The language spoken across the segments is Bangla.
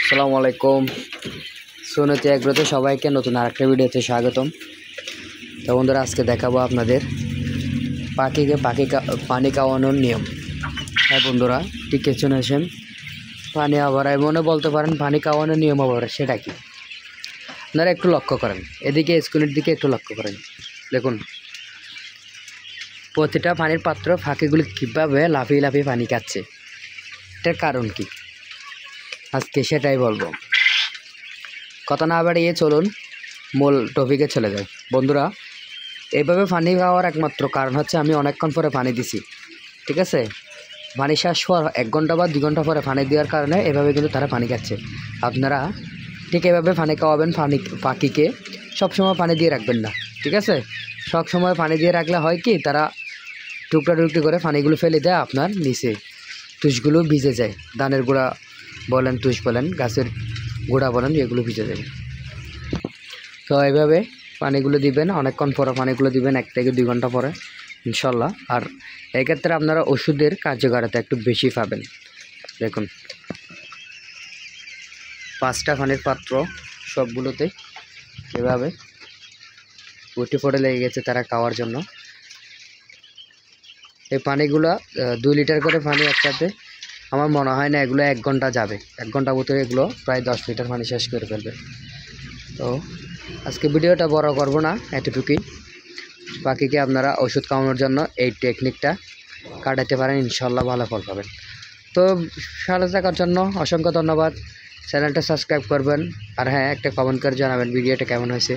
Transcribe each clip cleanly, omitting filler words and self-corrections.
আসসালামু আলাইকুম। সুনতি এগ্রোতে সবাইকে নতুন আরেকটা ভিডিওতে স্বাগতম। তো বন্ধুরা, আজকে দেখাবো আপনাদের পাখিকে পানি খাওয়ানোর নিয়ম। হ্যাঁ বন্ধুরা, ঠিক কিছু শুনেছেন। পানি আবার মনে বলতে পারেন পানি খাওয়ানোর নিয়ম আবার সেটা কি, আপনারা একটু লক্ষ্য করেন, এদিকে স্কুলের দিকে একটু লক্ষ্য করেন। দেখুন প্রতিটা পানির পাত্র পাখিগুলি কীভাবে লাফিয়ে লাফিয়ে পানি খাচ্ছে, এটার কারণ কি আজকে সেটাই বলবো। কথা না বাড়িয়ে চলুন মূল টপিকে চলে যায়। বন্ধুরা, এইভাবে পানি খাওয়ার একমাত্র কারণ হচ্ছে আমি অনেকক্ষণ পরে পানি দিছি, ঠিক আছে। পানি শেষ হওয়ার 1 ঘন্টা বা 2 ঘন্টা পরে পানি দেওয়ার কারণে এভাবে কিন্তু তারা পানি খাচ্ছে। আপনারা ঠিক এভাবে পানি খাওয়াবেন। পাখিকে সবসময় পানি দিয়ে রাখবেন না, ঠিক আছে। সবসময় পানি দিয়ে রাখলে হয় কি, তারা টুকরা টুকরি করে পানিগুলো ফেলে দেয় আপনার নিচে, তুষগুলো ভিজে যায়। ধানের গুঁড়া বলেন, তুষ বলেন, গাছের গুঁড়া বলেন, এগুলো ভিজে যায়। তো এইভাবে পানিগুলো দিবেন, অনেকক্ষণ পরে পানিগুলো দিবেন, 1 থেকে 2 ঘন্টা পরে ইনশাল্লাহ। আর এক্ষেত্রে আপনারা ওষুধের কার্যকারিতা একটু বেশি পাবেন। দেখুন 5টা পানির পাত্র, সবগুলোতে এভাবে উঠে পড়ে লেগে গেছে তারা খাওয়ার জন্য। এই পানিগুলো 2 লিটার করে পানি একসাথে, আমার মনে হয় না এগুলো 1 ঘন্টা যাবে। 1 ঘন্টা ভিতরে এগুলো প্রায় 10 লিটার পানি শেষ করে ফেলবে। তো আজকে ভিডিওটা বড় করব না, এতটুকুই। পাখিকে আপনারা ওষুধ খাওয়ানোর জন্য এই টেকনিকটা কাটাতে পারেন, ইনশাল্লাহ ভালো ফল পাবেন। তো সাথে থাকার জন্য অসংখ্য ধন্যবাদ। চ্যানেলটা সাবস্ক্রাইব করবেন, আর হ্যাঁ, একটা কমেন্ট করে জানাবেন ভিডিওটা কেমন হয়েছে,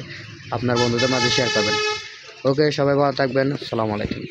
আপনার বন্ধুদের মাঝে শেয়ার করবেন। ওকে, সবাই ভালো থাকবেন। আসসালামু আলাইকুম।